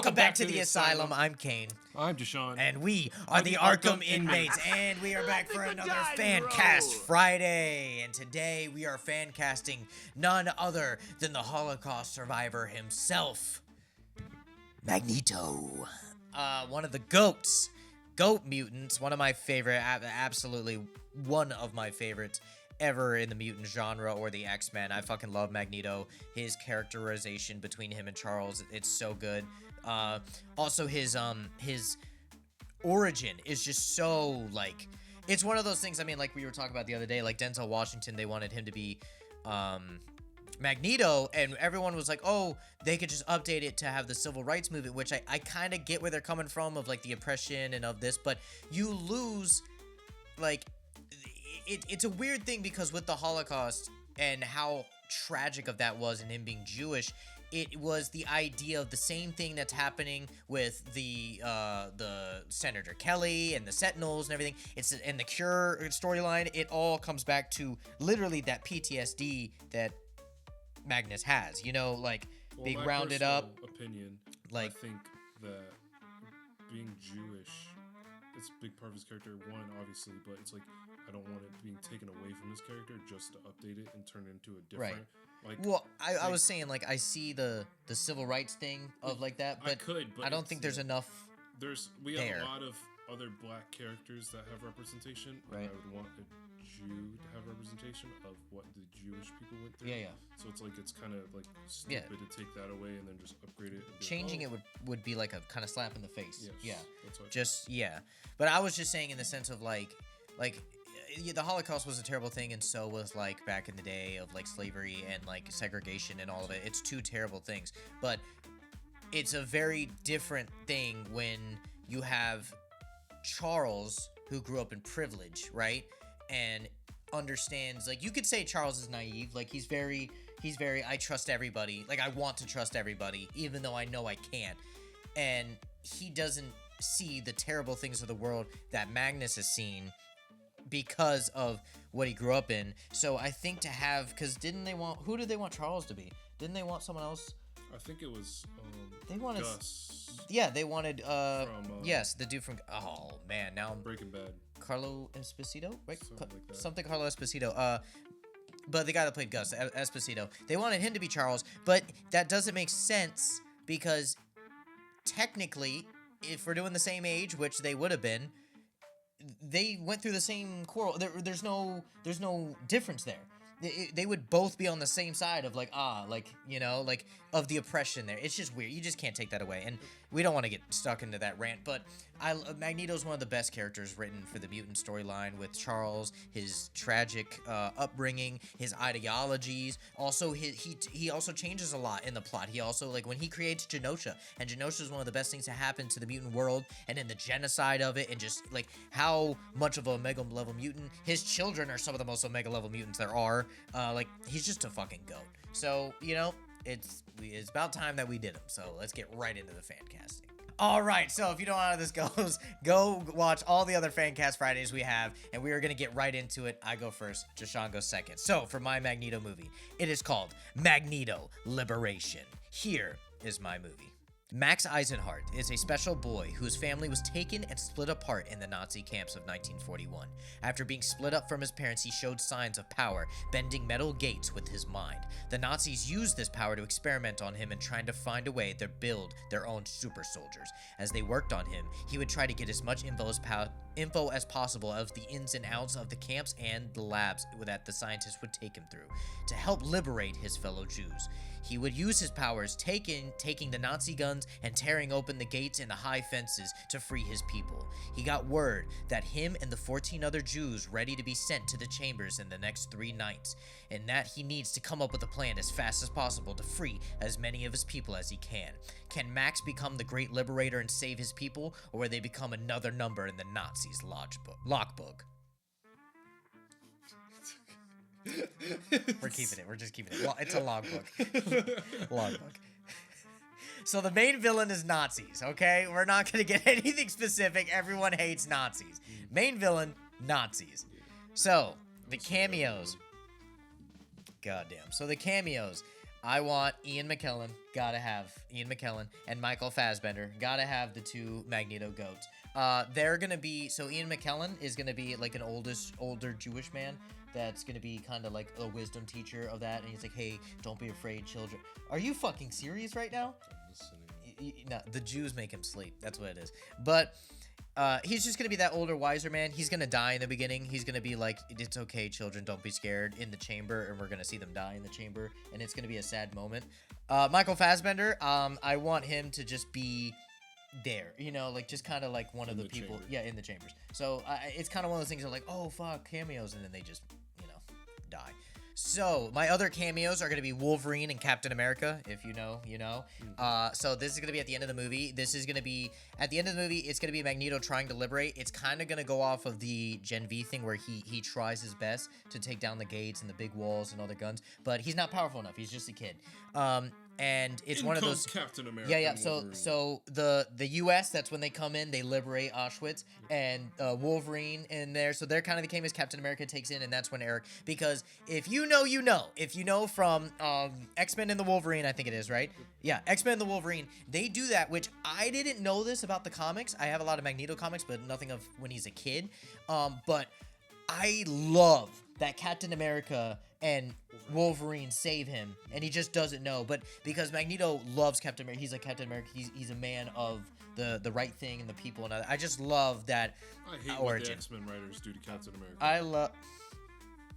welcome back to the Asylum. I'm Kane. I'm Jasean. And we are the Arkham Inmates. And we are back for another Fancast Friday. And today we are fancasting none other than the Holocaust survivor himself, Magneto. One of the GOATs. GOAT mutants. One of my favorite, absolutely one of my favorites ever in the mutant genre or the X-Men. I fucking love Magneto. His characterization between him and Charles, it's so good. Also his origin is just so, like, it's one of those things, I mean, like we were talking about the other day, like Denzel Washington, they wanted him to be Magneto, and everyone was like, oh, they could just update it to have the civil rights movement, which I kind of get where they're coming from, of like the oppression and of this, but you lose, like, it's a weird thing because with the Holocaust and how tragic of that was, and him being Jewish, it was the idea of the same thing that's happening with the Senator Kelly and the Sentinels and everything. It's in the Cure storyline. It all comes back to literally that PTSD that Magnus has. You know, like being rounded up. Opinion. Like, I think that being Jewish, it's a big part of his character. One, obviously, but it's like I don't want it being taken away from his character just to update it and turn it into a different. Right. Like, well, I was saying, like, I see the civil rights thing of like that, but I don't think there's enough. We have a lot of other black characters that have representation. Right. And I would want a Jew to have representation of what the Jewish people went through. Yeah. So it's like it's kind of like stupid to take that away and then just upgrade it. Changing it would be like a kind of slap in the face. Yes, yeah. That's what But I was just saying in the sense of like the Holocaust was a terrible thing, and so was like back in the day of like slavery and like segregation and all of it. It's two terrible things, but it's a very different thing when you have Charles, who grew up in privilege, right, and understands, like, you could say Charles is naive, like he's very I trust everybody, like I want to trust everybody even though I know I can't, and he doesn't see the terrible things of the world that Magnus has seen because of what he grew up in. So I think to have, because who did they want Charles to be? Didn't they want someone else? I think it was they wanted Gus. Yeah, they wanted from, yes, the dude from, oh man, now I'm Breaking Bad. Carlo Esposito, right? Something like that. Carlo Esposito. But the guy that played Gus, Esposito, they wanted him to be Charles, but that doesn't make sense because technically, if we're doing the same age, which they would have been, they went through the same quarrel. There's no difference there. They would both be on the same side of like of the oppression there. It's just weird. You just can't take that away. And we don't want to get stuck into that rant, but Magneto's one of the best characters written for the mutant storyline, with Charles, his tragic upbringing, his ideologies. Also, he also changes a lot in the plot. He also, like, when he creates Genosha, and Genosha is one of the best things to happen to the mutant world, and in the genocide of it, and just like how much of a omega level mutant. His children are some of the most omega level mutants there are. Like, he's just a fucking goat. So, you know, it's about time that we did him. So let's get right into the fan casting. All right, so if you don't know how this goes, go watch all the other Fancast Fridays we have, and we are going to get right into it. I go first, Jasean goes second. So for my Magneto movie, it is called Magneto Liberation. Here is my movie. Max Eisenhardt is a special boy whose family was taken and split apart in the Nazi camps of 1941. After being split up from his parents, he showed signs of power, bending metal gates with his mind. The Nazis used this power to experiment on him and trying to find a way to build their own super soldiers. As they worked on him, he would try to get as much info as possible of the ins and outs of the camps and the labs that the scientists would take him through to help liberate his fellow Jews. He would use his powers, taking the Nazi guns and tearing open the gates and the high fences to free his people. He got word that him and the 14 other Jews ready to be sent to the chambers in the next 3 nights, and that he needs to come up with a plan as fast as possible to free as many of his people as he can. Can Max become the great liberator and save his people, or will they become another number in the Nazis' logbook? We're keeping it. We're just keeping it. Well, it's a logbook. Logbook. So the main villain is Nazis, okay? We're not going to get anything specific. Everyone hates Nazis. Main villain, Nazis. So, the cameos. Goddamn. So the cameos. I want Ian McKellen, gotta have Ian McKellen, and Michael Fassbender, gotta have the two Magneto goats. They're gonna be, so Ian McKellen is gonna be like an older Jewish man that's gonna be kind of like a wisdom teacher of that, and he's like, hey, don't be afraid, children. Are you fucking serious right now? I'm listening. No, the Jews make him sleep. That's what it is. But he's just gonna be that older, wiser man. He's gonna die in the beginning. He's gonna be like, "It's okay, children, don't be scared." In the chamber, and we're gonna see them die in the chamber, and it's gonna be a sad moment. Michael Fassbender, I want him to just be there, you know, like just kind of like one of the people, chamber. yeah, in the chambers. So it's kind of one of those things that are like, oh fuck, cameos, and then they just, you know, die. So my other cameos are going to be Wolverine and Captain America. If you know, you know. So this is going to be at the end of the movie. This is going to be at the end of the movie. It's going to be Magneto trying to liberate. It's kind of going to go off of the Gen V thing where he tries his best to take down the gates and the big walls and all the guns, but he's not powerful enough. He's just a kid. And it's one of those Captain America. Yeah. So the U.S. that's when they come in, they liberate Auschwitz, and Wolverine in there. So they're kind of the came as Captain America takes in, and that's when Eric. Because if you know, you know. If you know from Xmen and the Wolverine, I think it is right. Yeah, Xmen and the Wolverine. They do that, which I didn't know this about the comics. I have a lot of Magneto comics, but nothing of when he's a kid. But I love that Captain America and Wolverine save him, and he just doesn't know. But because Magneto loves Captain America, he's like Captain America. He's a man of the right thing and the people, and I just love that I hate origin. what the Xmen writers do to Captain America. I love.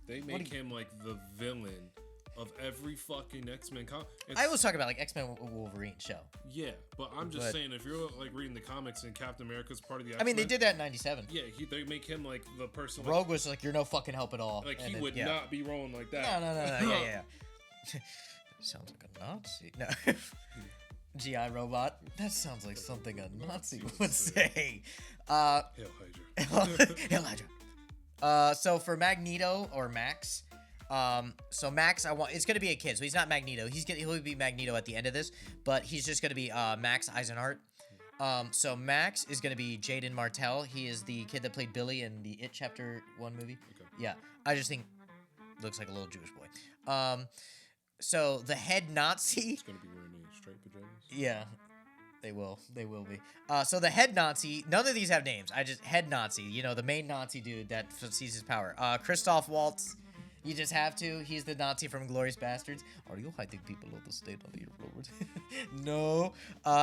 They make him like the villain of every fucking X-Men comic. I was talking about like X-Men Wolverine show. Yeah, but I'm just saying, if you're like reading the comics and Captain America's part of the X-Men, I mean, they did that in '97. Yeah, they make him like the person. Rogue was like, "You're no fucking help at all." Like and he then, would yeah. not be rolling like that. No. Yeah. Sounds like a Nazi. No. GI robot. That sounds like something a Nazi would say. Hail Hydra. Hail Hydra. So for Magneto or Max, so Max, it's gonna be a kid, so he's not Magneto. He'll be Magneto at the end of this, but he's just gonna be Max Eisenhart. So Max is gonna be Jaden Martell. He is the kid that played Billy in the It Chapter 1 movie. Okay. Yeah, I just think looks like a little Jewish boy. So the head Nazi. He's gonna be wearing these striped pajamas. Yeah. They will be. So the head Nazi, none of these have names. Head Nazi, you know, the main Nazi dude that sees his power. Christoph Waltz, you just have to. He's the Nazi from Inglourious Bastards. Are you hiding people of the state on your road? No.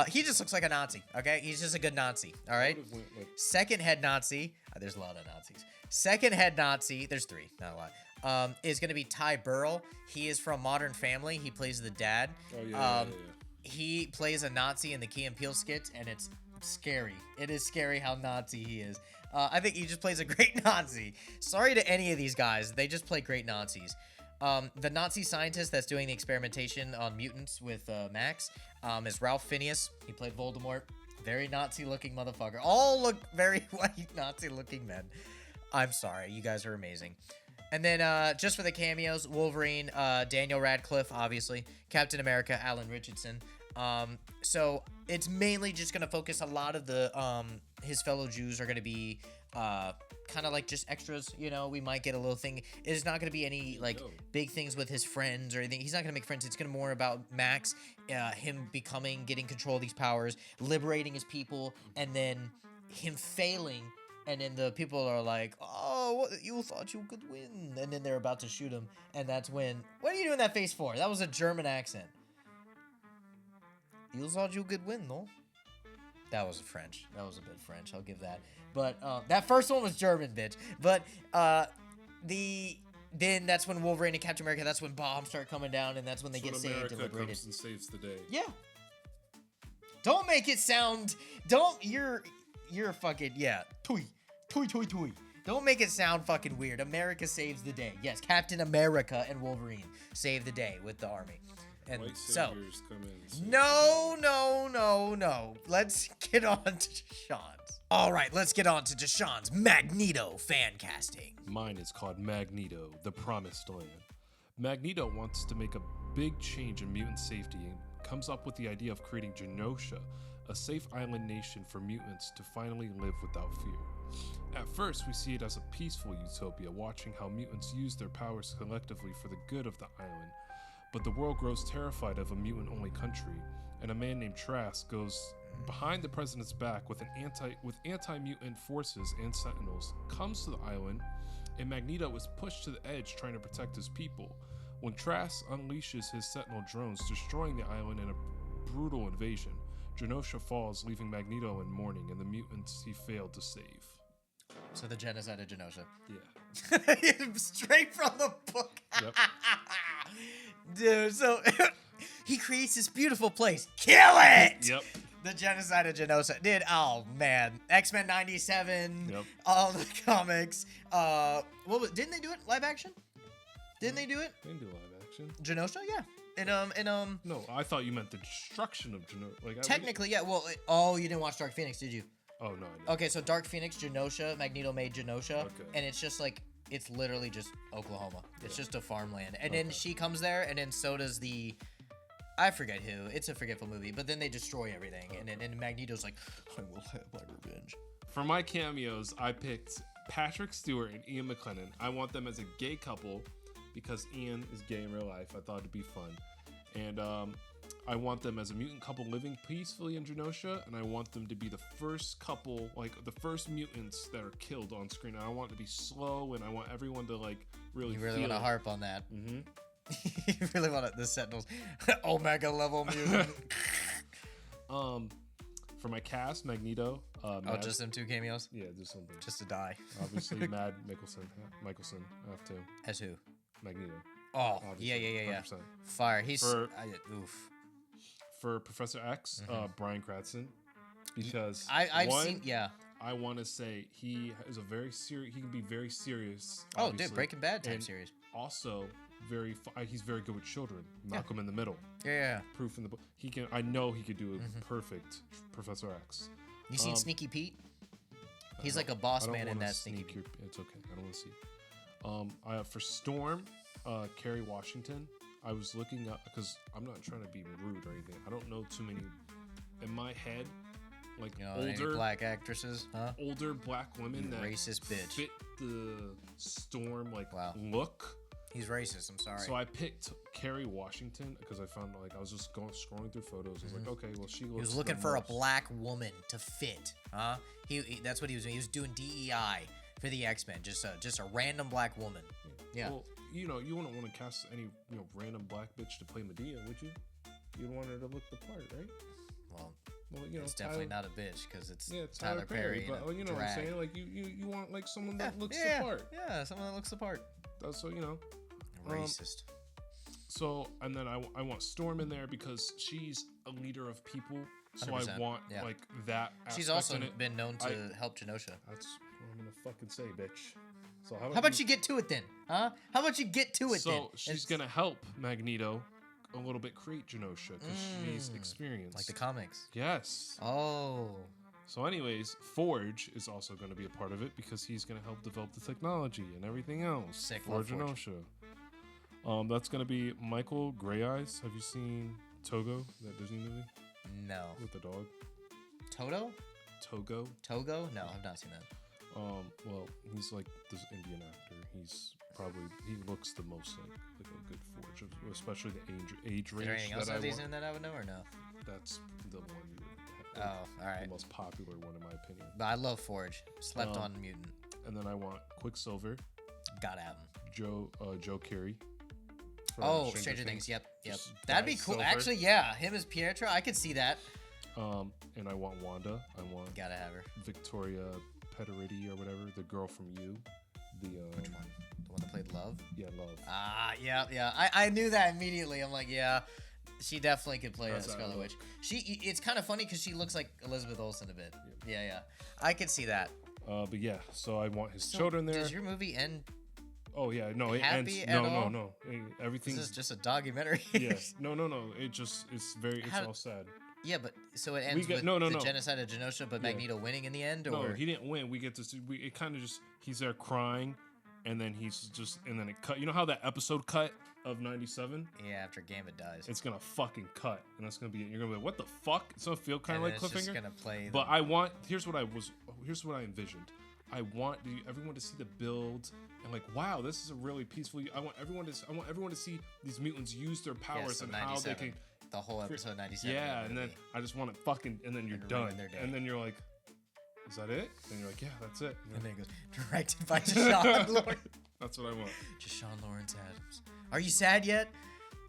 He just looks like a Nazi, okay? He's just a good Nazi, all right? Second head Nazi, there's a lot of Nazis. Second head Nazi, there's three, not a lot, is going to be Ty Burrell. He is from Modern Family. He plays the dad. Oh, yeah. He plays a Nazi in the Key and Peele skit, and it's scary. It is scary how Nazi he is. I think he just plays a great Nazi. Sorry to any of these guys. They just play great Nazis. The Nazi scientist that's doing the experimentation on mutants with Max is Ralph Fiennes. He played Voldemort. Very Nazi-looking motherfucker. All look very white Nazi-looking men. I'm sorry. You guys are amazing. And then just for the cameos, Wolverine, Daniel Radcliffe, obviously. Captain America, Alan Richardson. So it's mainly just going to focus a lot of the his fellow Jews are going to be kind of like just extras, you know. We might get a little thing. It's not going to be any like big things with his friends or anything. He's not going to make friends. It's going to more about Max, him getting control of these powers, liberating his people, and then him failing. And then the people are like, oh, what, you thought you could win. And then they're about to shoot him. And that's when, what are you doing that face for? That was a German accent. You thought you could win, no? That was French. That was a bit French. I'll give that. But that first one was German, bitch. But then that's when Wolverine and Captain America, that's when bombs start coming down. And that's when they get saved and liberated. Comes and saves the day. Yeah. Don't make it sound, you're fucking, yeah. Toy. Don't make it sound fucking weird. America saves the day. Yes, Captain America and Wolverine save the day with the army. And White so, saviors come in and save no. Let's get on to Deshaun's. All right, let's get on to Deshaun's Magneto fan casting. Mine is called Magneto, the Promised Land. Magneto wants to make a big change in mutant safety and comes up with the idea of creating Genosha, a safe island nation for mutants to finally live without fear. At first, we see it as a peaceful utopia, watching how mutants use their powers collectively for the good of the island. but the world grows terrified of a mutant-only country, and a man named Trask goes behind the president's back with anti-mutant forces and sentinels, comes to the island, and Magneto is pushed to the edge trying to protect his people. When Trask unleashes his sentinel drones, destroying the island in a brutal invasion, Genosha falls, leaving Magneto in mourning and the mutants he failed to save. So the genocide of Genosha. Yeah. Straight from the book. Yep. Dude, so he creates this beautiful place. Kill it! Yep. The genocide of Genosha. Dude, oh man. X-Men 97. Yep. All the comics. Didn't they do it live action? Didn't they do it? They didn't do live action. Genosha, yeah. No, I thought you meant the destruction of Genosha. Like, technically, yeah. Well, you didn't watch Dark Phoenix, did you? Oh, no, I didn't. Okay, so Dark Phoenix, Genosha, Magneto made Genosha, Okay. and it's just like, it's literally just Oklahoma. It's just a farmland. And then she comes there, and then so does I forget who. It's a forgetful movie, but then they destroy everything, and then Magneto's like, I will have my revenge. For my cameos, I picked Patrick Stewart and Ian McKellen. I want them as a gay couple because Ian is gay in real life. I thought it'd be fun. And I want them as a mutant couple living peacefully in Genosha, and I want them to be the first couple, like the first mutants that are killed on screen. And I want it to be slow, and I want everyone to like really. You really feel want to it. harp on that. Mm-hmm. You really want the Sentinels, Omega level mutant. For my cast, Magneto. Just them two cameos. Yeah, just something. Just to die. Obviously, Mad Mickelson. I have to. As who? Magneto. Oh, Obviously, yeah. 100%. Fire. He's oof. For Professor X, Bryan Cranston, because I've seen. Yeah. I want to say he is a very serious. He can be very serious. Oh, obviously, dude, Breaking Bad type and series. Also, he's very good with children. Malcolm in the Middle. Yeah. Proof in the book. He can. I know he could do a perfect Professor X. You seen Sneaky Pete? He's like a boss man in that Sneaky Pete. It's okay. I don't want to see. For Storm, Kerry Washington. I was looking up because I'm not trying to be rude or anything. I don't know too many in my head, like older black actresses, huh? Older black women that racist bitch fit the Storm look. He's racist. I'm sorry. So I picked Kerry Washington because I found I was just scrolling through photos. I was like, okay, well she looks. He was looking for a black woman to fit, huh? He that's what he was doing. He was doing DEI for the X-Men, just a random black woman. Yeah. Well, you wouldn't want to cast any random black bitch to play Medea, would you? You'd want her to look the part, right? Well, it's definitely not a bitch because it's Tyler Perry. But you know what I'm saying? Like you want like someone that looks the part. Yeah, someone that looks the part. That's so Racist. So and then I want Storm in there because she's a leader of people. So 100%, I want like that. She's also been known to help Genosha. That's what I'm gonna fucking say, bitch. So how about you get to it then, huh? How about you get to it then? So she's gonna help Magneto a little bit create Genosha because she's experienced. Like the comics. Yes. Oh. So anyways, Forge is also going to be a part of it because he's going to help develop the technology and everything else. Sick. For Genosha. That's going to be Michael Grey Eyes. Have you seen Togo, that Disney movie? No. With the dog? Togo? Togo? No, I've not seen that. Well, he's like this Indian actor. He looks the most like a good Forge, especially the age range. Is there anything else that he's in that I would know or no? That's the one. All right. The most popular one in my opinion. But I love Forge. Slept on mutant. And then I want Quicksilver. Gotta have him. Joe Carey. Stranger Things. Yep. That'd be cool. Silver. Actually, yeah, him as Pietro, I could see that. And I want Wanda. Gotta have her. Victoria Pederiti or whatever, the girl from You. Which one? The one that played Love? Yeah, Love. Yeah. I knew that immediately. I'm like, yeah, she definitely could play Scarlet Witch. It's kind of funny because she looks like Elizabeth Olsen a bit. Yeah. I could see that. But yeah, so I want his children there. Does your movie end? Oh yeah, no, it happy ends. At no, all? no. Everything. This is just a documentary. Yes. No. It's all sad. Yeah, but so it ends with the genocide of Genosha, but Magneto winning in the end, or no, he didn't win. We get to see. It kind of just he's there crying, and then then it cut. You know how that episode cut of 97? Yeah, after Gambit dies, it's gonna fucking cut, and that's gonna be. You're gonna be like, what the fuck? It's gonna feel kind of like cliffhanger. Just gonna play. But here's what I envisioned. I want everyone to see the build and like, wow, this is a really peaceful. I want everyone to see these mutants use their powers so and how they can. The whole episode 97. Yeah, and then I just want it fucking, and then you're done, and then you're like, is that it? And you're like, yeah, that's it. And then it goes directed by Jasean Lawrence. That's what I want. Jasean Lawrence Adams. Are you sad yet?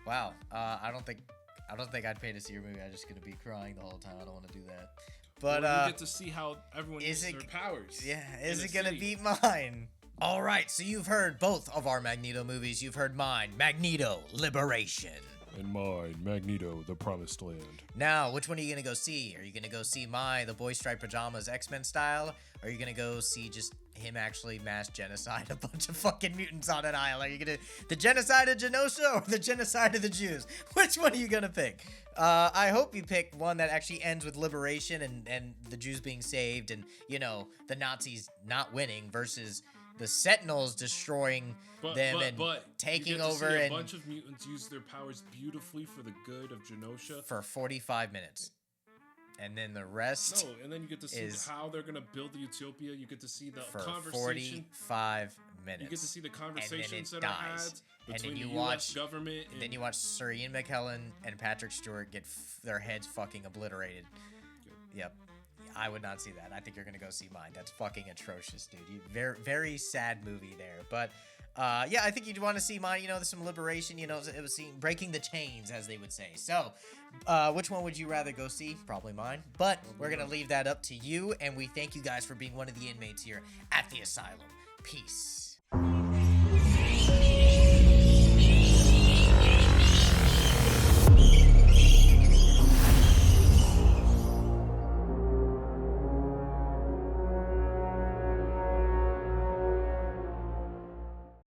Wow. I don't think I'd pay to see your movie. I'm just gonna be crying the whole time. I don't want to do that. But you get to see how everyone uses their powers. Yeah, is it gonna beat mine? All right, so you've heard both of our Magneto movies. You've heard mine, Magneto Liberation. And mine, Magneto, The Promised Land. Now, which one are you gonna go see? Are you gonna go see the boy striped pajamas X-Men style? Or are you gonna go see just him actually mass genocide a bunch of fucking mutants on an isle? Are you gonna the genocide of Genosha or the genocide of the Jews? Which one are you gonna pick? I hope you pick one that actually ends with liberation and the Jews being saved and, you know, the Nazis not winning versus the Sentinels destroying them and taking over. A bunch of mutants use their powers beautifully for the good of Genosha for 45 minutes. And then the rest. No, and then you get to see how they're gonna build the utopia. You get to see the for conversation. 45 minutes. You get to see the conversations that dies. are had between the U.S. government. And then you watch Sir Ian McKellen and Patrick Stewart get their heads fucking obliterated. Yep. I would not see that. I think you're gonna go see mine. That's fucking atrocious, dude. Very, very sad movie there. But yeah, I think you'd want to see mine. You know, there's some liberation. You know, it was breaking the chains, as they would say. So, which one would you rather go see? Probably mine. But we're gonna leave that up to you. And we thank you guys for being one of the inmates here at the asylum. Peace.